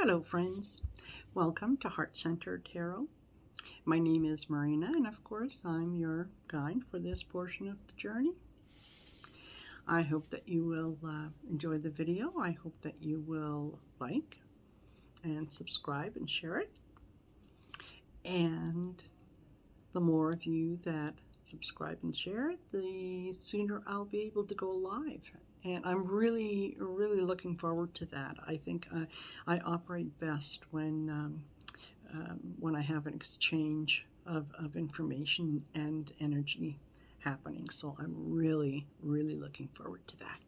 Hello, friends. Welcome to Heart Centered Tarot. My name is Marina, and of course, I'm your guide for this portion of the journey. I hope that you will enjoy the video. I hope that you will like and subscribe and share it. And the more of you that subscribe and share it, the sooner I'll be able to go live. And I'm really looking forward to that. I think I operate best when I have an exchange of information and energy happening. So I'm really looking forward to that.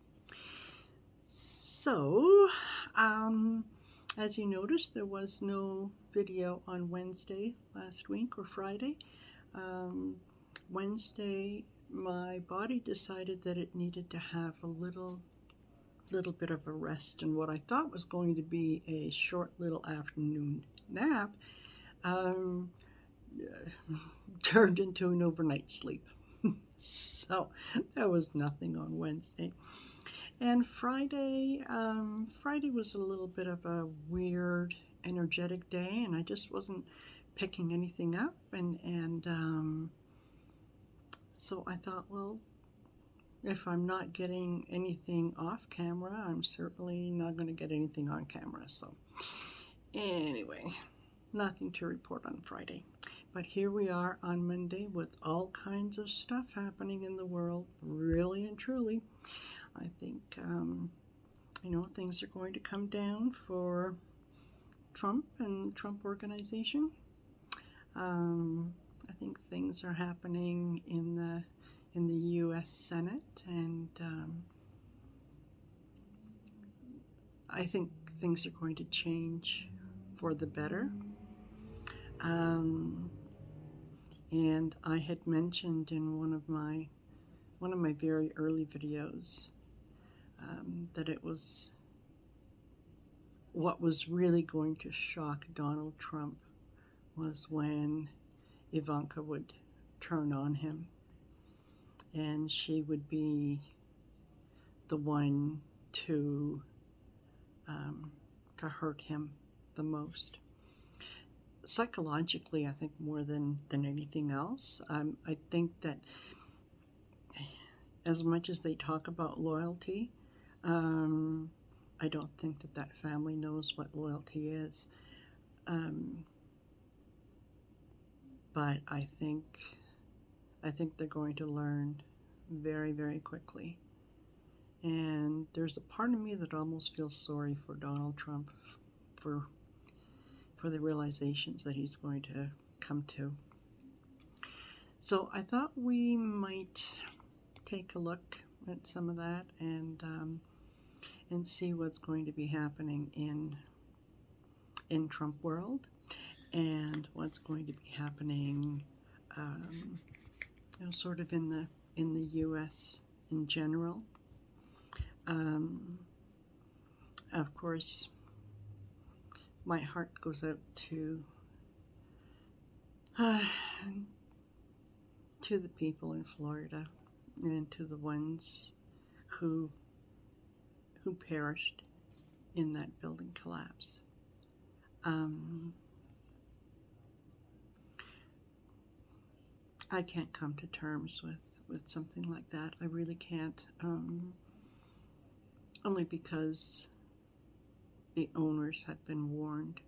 So, as you noticed, there was no video on Wednesday last week or Friday. Wednesday, my body decided that it needed to have a little bit of a rest, and what I thought was going to be a short little afternoon nap turned into an overnight sleep. So there was nothing on Wednesday. And Friday was a little bit of a weird, energetic day, and I just wasn't picking anything up. And so I thought, well, if I'm not getting anything off camera, I'm certainly not going to get anything on camera. So anyway, nothing to report on Friday. But here we are on Monday with all kinds of stuff happening in the world, really and truly. I think, things are going to come down for Trump and the Trump organization. I think things are happening in the U.S. Senate, and I think things are going to change for the better. And I had mentioned in one of my very early videos that it was what was really going to shock Donald Trump was when Ivanka would turn on him, and she would be the one to hurt him the most. Psychologically, I think more than anything else. I think that as much as they talk about loyalty, I don't think that family knows what loyalty is. But I think they're going to learn very quickly. And there's a part of me that almost feels sorry for Donald Trump for the realizations that he's going to come to. So I thought we might take a look at some of that and see what's going to be happening in Trump world, and what's going to be happening sort of in the U.S. in general. Of course, my heart goes out to the people in Florida and to the ones who perished in that building collapse. I can't come to terms with something like that. I really can't. Only because the owners had been warned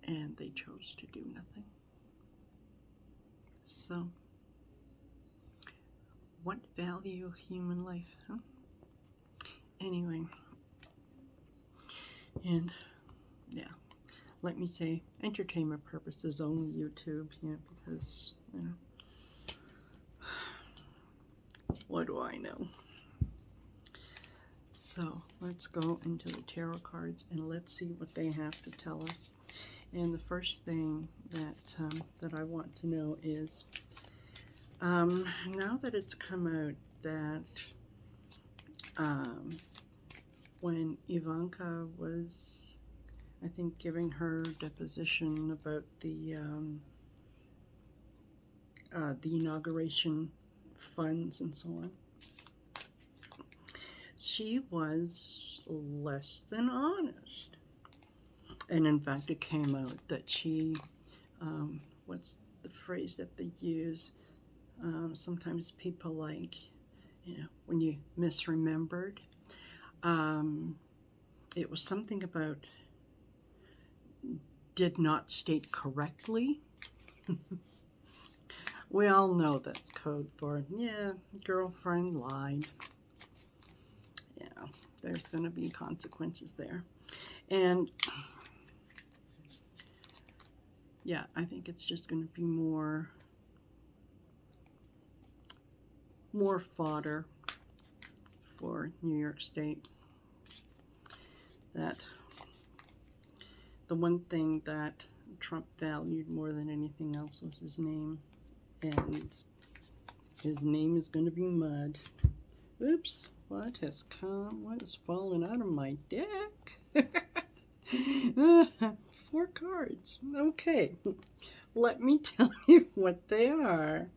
and they chose to do nothing. So, what value human life, huh? Anyway, and yeah, let me say, entertainment purposes only YouTube, because, what do I know? So let's go into the tarot cards and let's see what they have to tell us. And the first thing that I want to know is, now that it's come out that when Ivanka was, I think, giving her deposition about the inauguration funds and so on, she was less than honest. And in fact, it came out that she, what's the phrase that they use? Sometimes people like, when you misremembered. Um, it was something about did not state correctly. We all know that's code for, yeah, girlfriend lied. Yeah, there's going to be consequences there. And yeah, I think it's just going to be more fodder for New York State. That the one thing that Trump valued more than anything else was his name. And his name is going to be mud. Oops, what has fallen out of my deck? 4 cards. Okay, let me tell you what they are.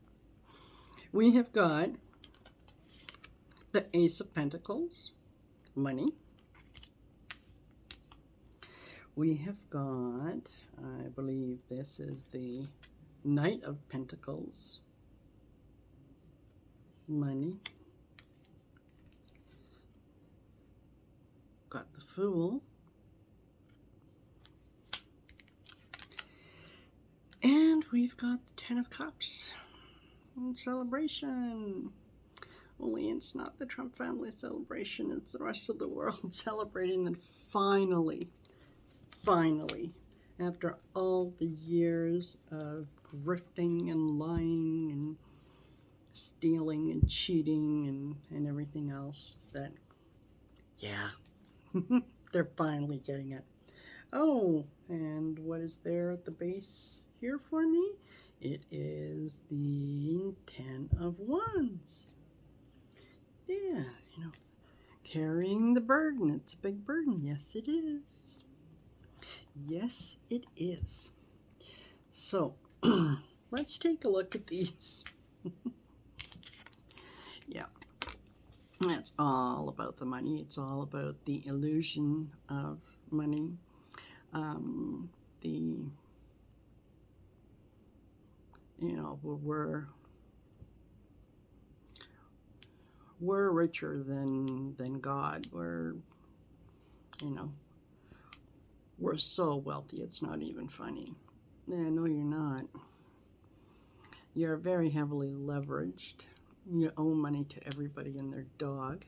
We have got the Ace of Pentacles, money. We have got, I believe this is the Knight of Pentacles, money. Got the Fool. And we've got the Ten of Cups. Celebration. Only it's not the Trump family celebration, it's the rest of the world celebrating that finally, after all the years of grifting and lying and stealing and cheating and everything else, that, yeah, they're finally getting it. Oh, and what is there at the base here for me? It is the Ten of Wands. Yeah, carrying the burden. It's a big burden. Yes, it is. Yes, it is. So, let's take a look at these. Yeah, it's all about the money. It's all about the illusion of money. We're richer than God. We're so wealthy, it's not even funny. Yeah, no, you're not. You're very heavily leveraged. You owe money to everybody and their dog.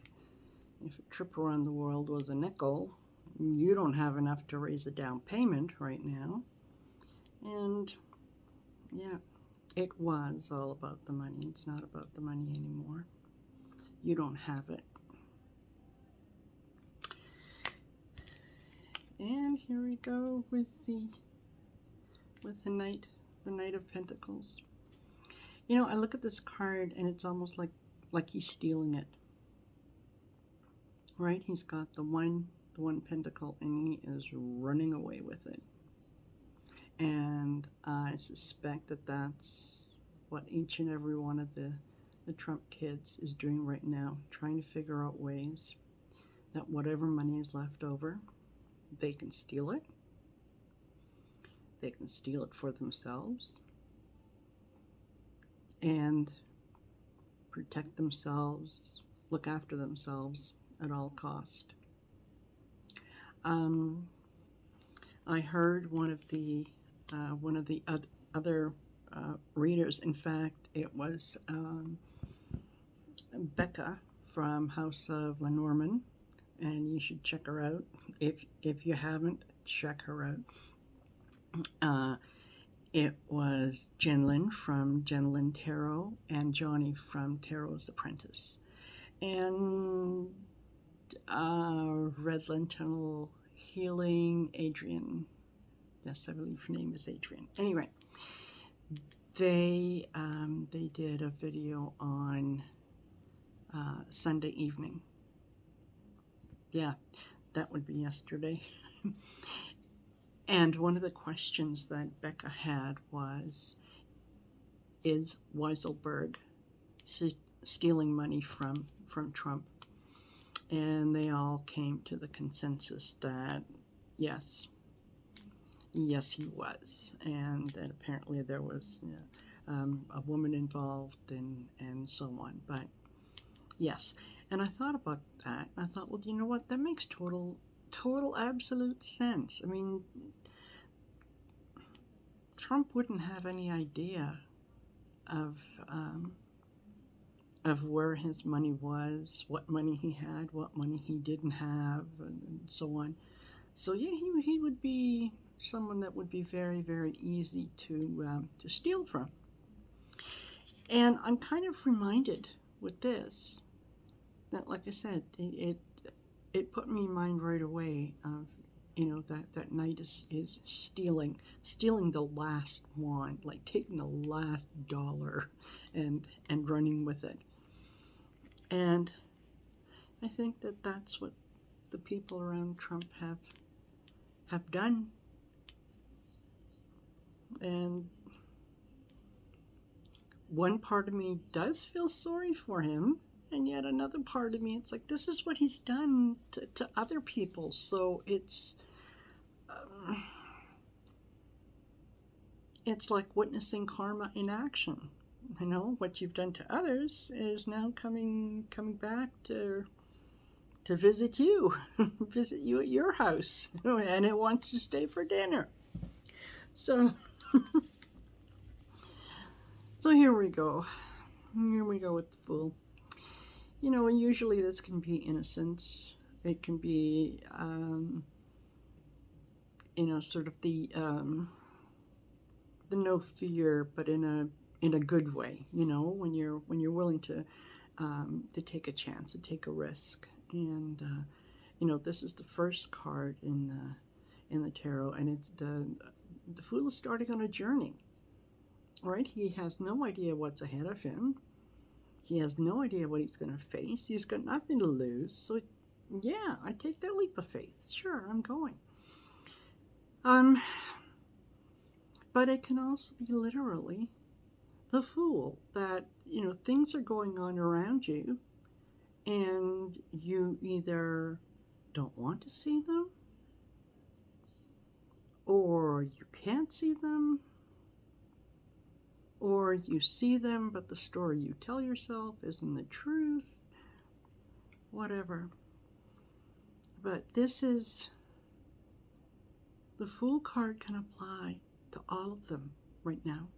If a trip around the world was a nickel, you don't have enough to raise a down payment right now. And yeah, it was all about the money. It's not about the money anymore. You don't have it. And here we go with the Knight of Pentacles. I look at this card and it's almost like he's stealing it. Right? He's got the one pentacle and he is running away with it. And I suspect that that's what each and every one of the Trump kids is doing right now, trying to figure out ways that whatever money is left over, they can steal it. They can steal it for themselves and protect themselves, look after themselves at all cost. I heard one of the other readers. In fact, it was Becca from House of Lenormand, and you should check her out if you haven't. Check her out. It was Jenlyn from Jenlyn Tarot and Johnny from Tarot's Apprentice, and Red Lentil Healing, Adrian. Yes, I believe her name is Adrian. Anyway, they did a video on Sunday evening. Yeah, that would be yesterday. And one of the questions that Becca had was, is Weisselberg stealing money from Trump? And they all came to the consensus that yes, yes, he was, and that apparently there was a woman involved and so on. But yes, and I thought about that. I thought, well, you know what? That makes total, absolute sense. I mean, Trump wouldn't have any idea of of where his money was, what money he had, what money he didn't have, and so on. So yeah, he would be someone that would be very, very easy to steal from. And I'm kind of reminded with this that, like I said, it put me in mind right away of that knight is stealing the last wand, like taking the last dollar and running with it. And I think that that's what the people around Trump have done. And one part of me does feel sorry for him, and yet another part of me, it's like, this is what he's done to other people. So um, it's like witnessing karma in action. What you've done to others is now coming back to visit you, visit you at your house, and it wants to stay for dinner. So, so here we go. Here we go with the fool. And usually this can be innocence. It can be, sort of the no fear, but in a good way. When you're willing to take a chance, to take a risk, and this is the first card in the tarot, and it's the fool is starting on a journey. Right? He has no idea what's ahead of him. He has no idea what he's going to face. He's got nothing to lose. So, yeah, I take that leap of faith. Sure, I'm going. But it can also be literally the fool that, things are going on around you and you either don't want to see them or you can't see them or you see them but the story you tell yourself isn't the truth, whatever. But this is the Fool card can apply to all of them right now.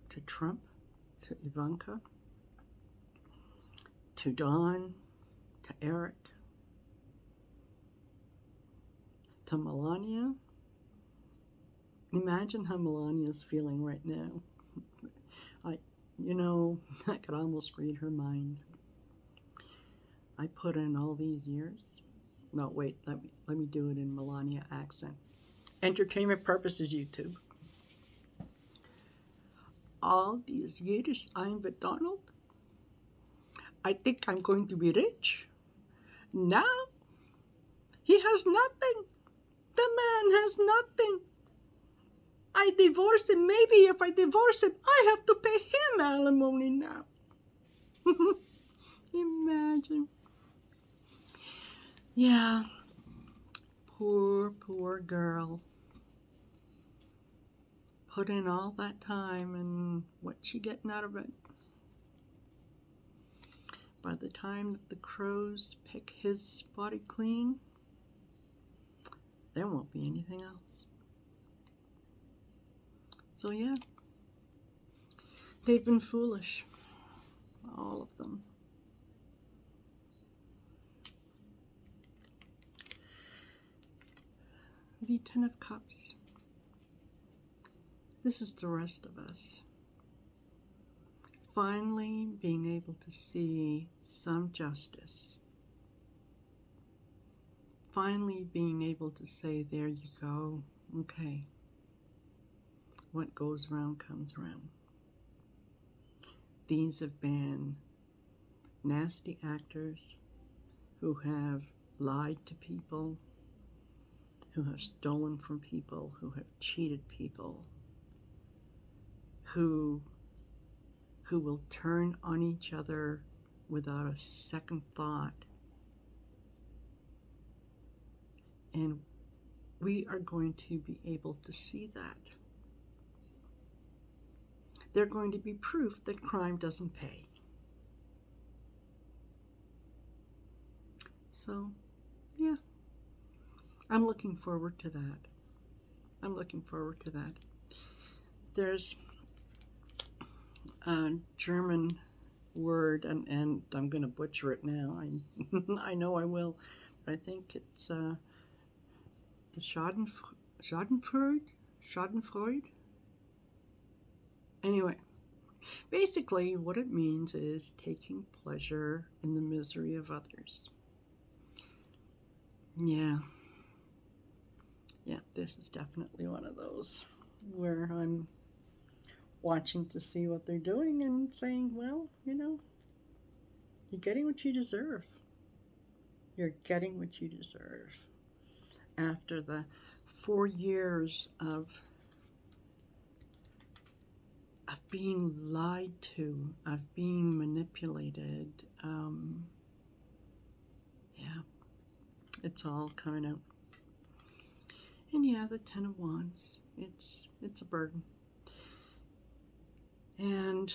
To Trump, to Ivanka, to Dawn, to Eric, to Melania. Imagine how Melania's feeling right now. I, I could almost read her mind. I put in all these years. No, wait, let me do it in Melania accent. Entertainment purposes, YouTube. All these years I'm with Donald. I think I'm going to be rich. Now he has nothing. The man has nothing. I divorced him. Maybe if I divorce him, I have to pay him alimony now. Imagine. Yeah. Poor girl. Put in all that time, and what's she getting out of it? By the time that the crows pick his body clean, there won't be anything else. So yeah, they've been foolish, all of them. The Ten of Cups. This is the rest of us. Finally being able to see some justice. Finally being able to say, there you go, okay. What goes around comes around. These have been nasty actors who have lied to people, who have stolen from people, who have cheated people, who will turn on each other without a second thought And we are going to be able to see that. They're going to be proof that crime doesn't pay. So, yeah, I'm looking forward to that. I'm looking forward to that. There's a German word, and I'm going to butcher it now. I know I will. But I think it's Schadenfreude? Schadenfreude? Anyway, basically what it means is taking pleasure in the misery of others. Yeah, this is definitely one of those where I'm watching to see what they're doing and saying, well, you're getting what you deserve. You're getting what you deserve. After the 4 years of being lied to, of being manipulated, yeah, it's all coming out. And yeah, the Ten of Wands, it's a burden. And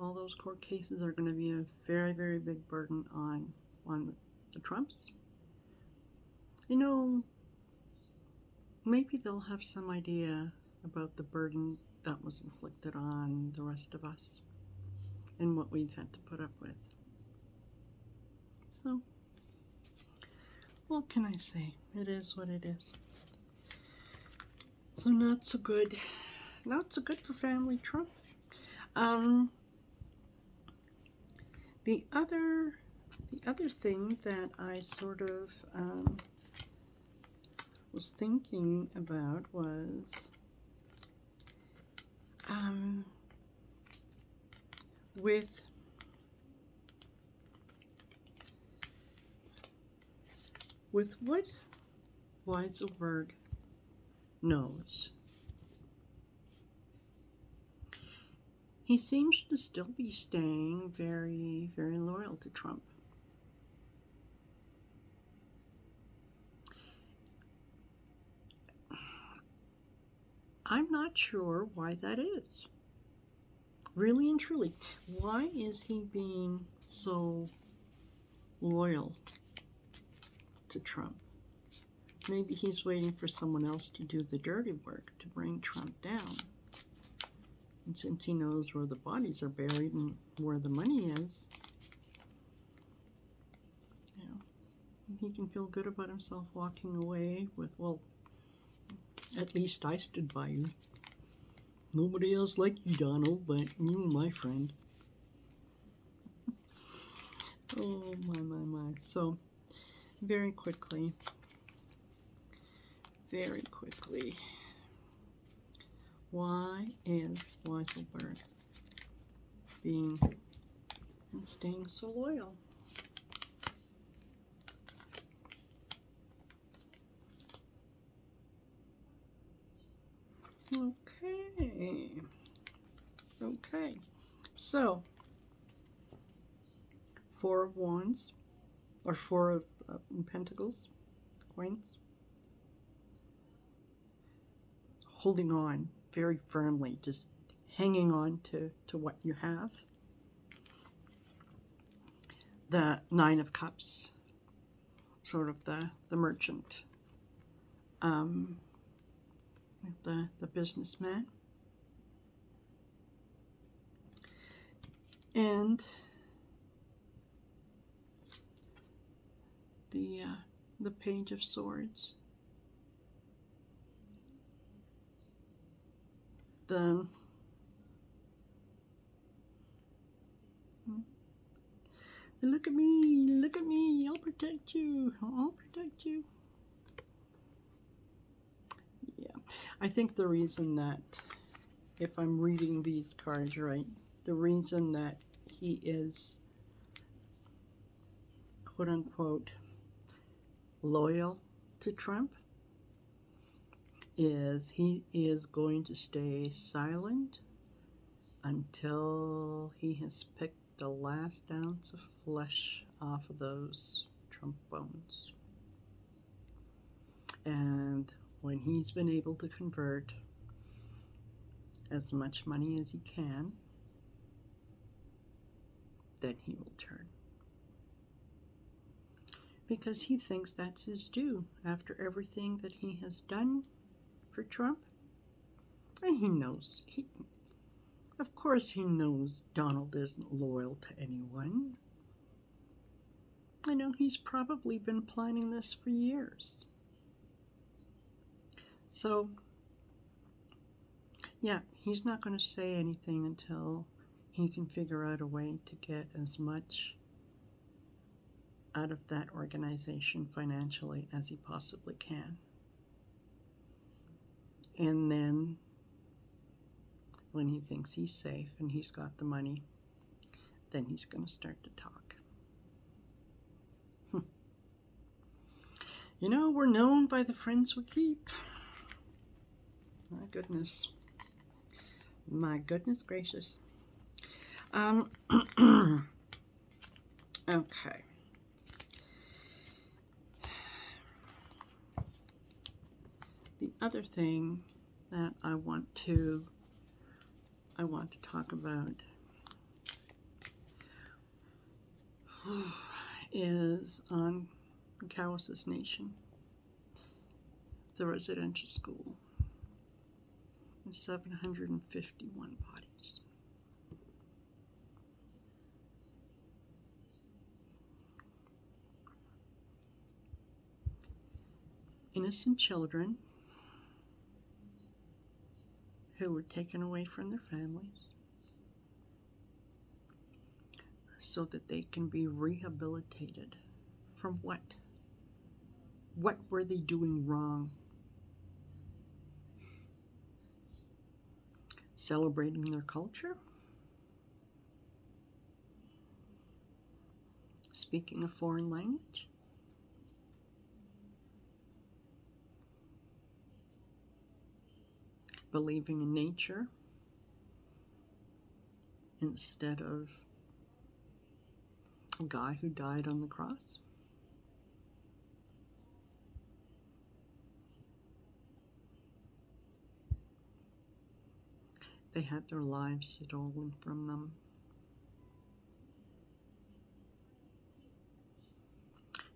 all those court cases are going to be a very, very big burden on the Trumps. Maybe they'll have some idea about the burden that was inflicted on the rest of us and what we've had to put up with. So, what can I say? It is what it is. So not so good for family Trump. The other thing that I sort of was thinking about was with what Weiselberg knows. He seems to still be staying very, very loyal to Trump. I'm not sure why that is. Really and truly, why is he being so loyal to Trump? Maybe he's waiting for someone else to do the dirty work to bring Trump down. And since he knows where the bodies are buried and where the money is, he can feel good about himself walking away with, well, at least I stood by you. Nobody else liked you, Donald, but you were my friend. Oh, my. So, very quickly, why is Weiselberg being and staying so loyal? Okay. So, Four of Wands, or Four of Pentacles, coins. Holding on very firmly, just hanging on to what you have. The Nine of Cups, sort of the merchant, the businessman. And the Page of Swords. The look at me, I'll protect you. Yeah, I think the reason that, if I'm reading these cards right, the reason that he is, quote unquote, loyal to Trump is he is going to stay silent until he has picked the last ounce of flesh off of those Trump bones. And when he's been able to convert as much money as he can, then he will turn. Because he thinks that's his due after everything that he has done for Trump. And he knows, of course he knows Donald isn't loyal to anyone. I know he's probably been planning this for years. So, yeah, he's not going to say anything until he can figure out a way to get as much out of that organization financially as he possibly can. And then, when he thinks he's safe and he's got the money, then he's going to start to talk. You know, we're known by the friends we keep. My goodness. My goodness gracious. Okay. The other thing that I want to talk about is on Cowessess Nation, the residential school, and 751 bodies. Innocent children who were taken away from their families so that they can be rehabilitated from what? What were they doing wrong? Celebrating their culture? Speaking a foreign language? Believing in nature instead of a guy who died on the cross? They had their lives stolen from them.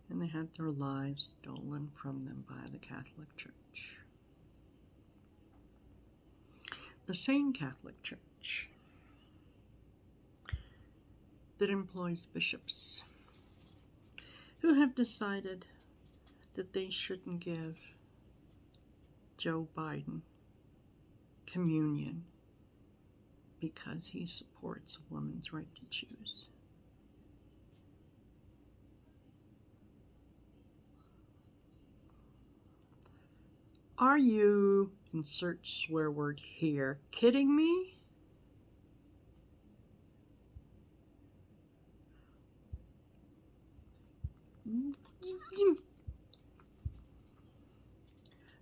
And they had their lives stolen from them by the Catholic Church. The same Catholic Church that employs bishops who have decided that they shouldn't give Joe Biden communion because he supports a woman's right to choose. Are you, insert swear word here, kidding me?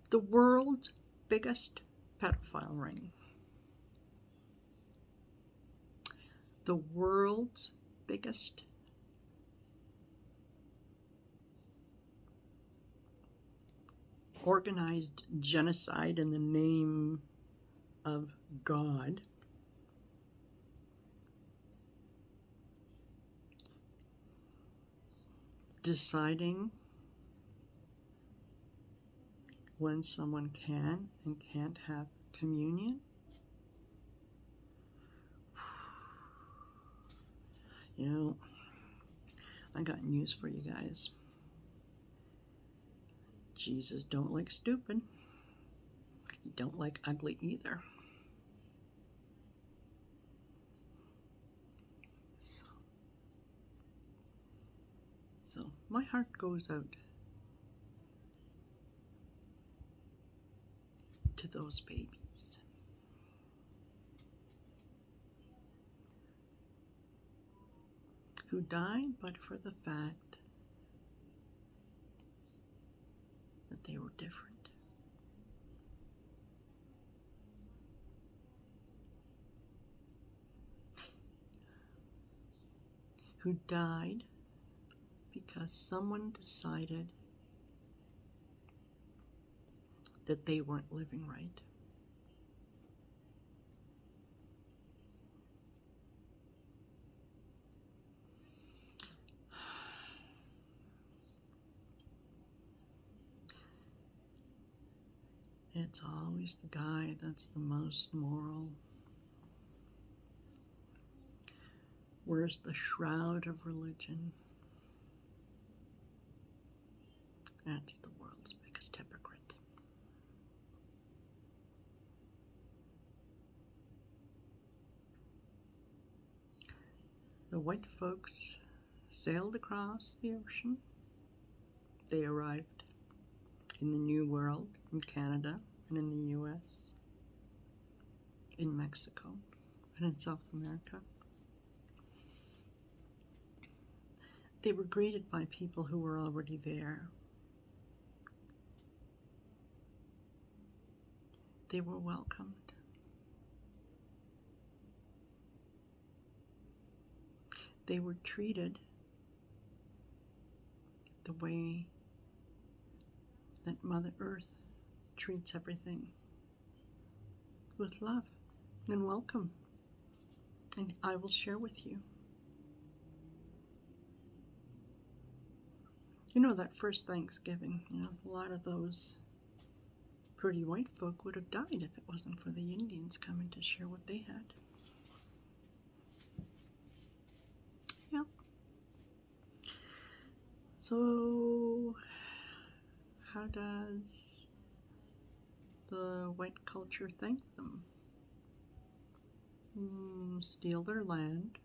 The world's biggest pedophile ring. The world's biggest organized genocide in the name of God deciding when someone can and can't have communion. You know, I got news for you guys. Jesus don't like stupid. He don't like ugly either. So my heart goes out to those babies. Who died but for the fact that they were different. Who died because someone decided that they weren't living right. It's always the guy that's the most moral, wears the shroud of religion. That's the world's biggest hypocrite. The white folks sailed across the ocean. They arrived in the New World, in Canada, and in the US, in Mexico, and in South America. They were greeted by people who were already there. They were welcomed. They were treated the way that Mother Earth treats everything, with love and welcome. And I will share with you. You know, that first Thanksgiving, a lot of those pretty white folk would have died if it wasn't for the Indians coming to share what they had. Yeah. So, how does the white culture thank them? Steal their land,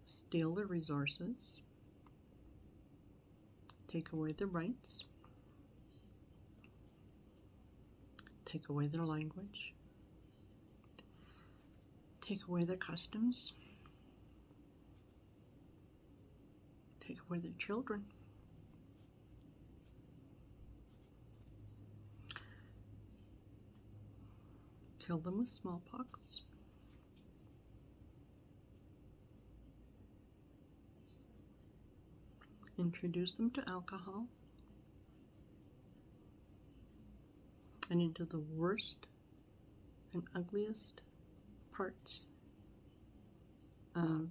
steal their resources, take away their rights, take away their language, take away their customs, take away their children. Kill them with smallpox. Introduce them to alcohol and into the worst and ugliest parts of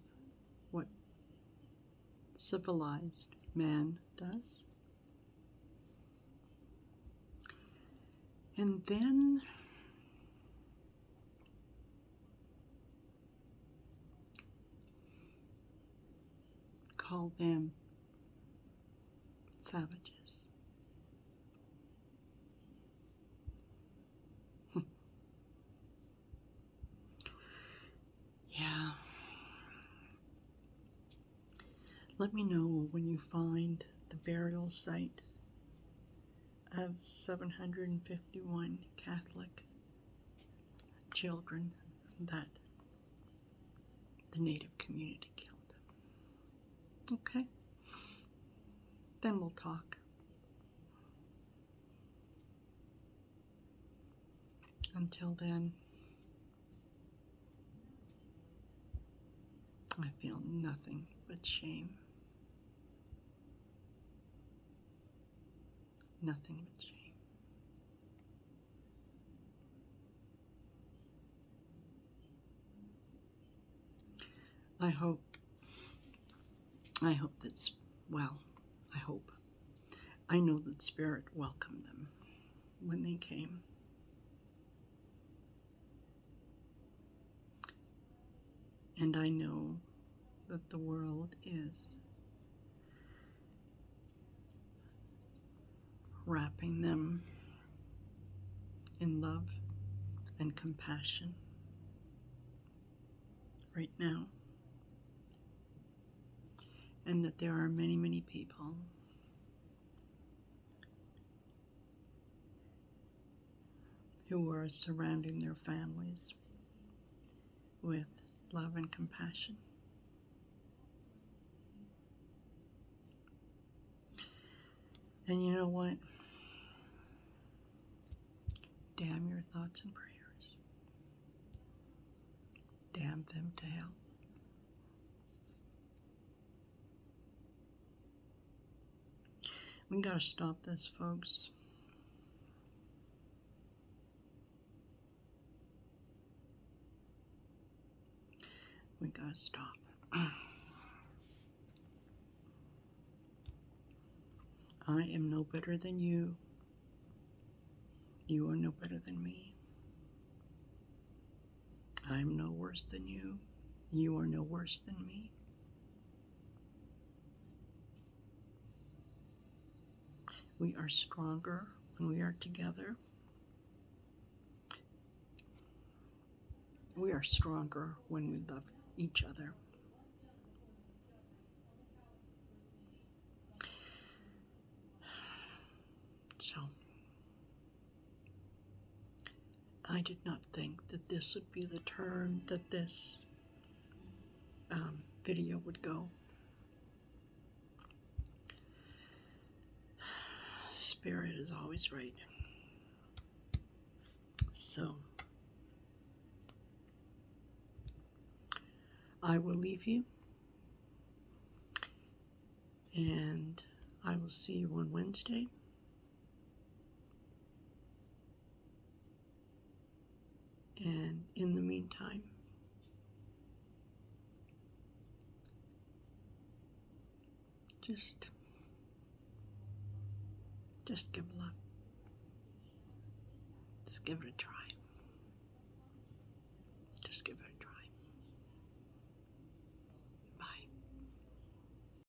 what civilized man does. And then call them savages. Yeah. Let me know when you find the burial site of 751 Catholic children that the Native community killed. Okay? Then we'll talk. Until then, I feel nothing but shame. Nothing but shame. I hope that's, well, I hope. I know that Spirit welcomed them when they came. And I know that the world is wrapping them in love and compassion right now. And that there are many, many people who are surrounding their families with love and compassion. And you know what? Damn your thoughts and prayers. Damn them to hell. We gotta stop this, folks. We gotta stop. I am no better than you. You are no better than me. I'm no worse than you. You are no worse than me. We are stronger when we are together. We are stronger when we love each other. So, I did not think that this would be the turn that this video would go. Spirit is always right. So, I will leave you, and I will see you on Wednesday. And in the meantime, just give love. Just give it a try. Just give it a try.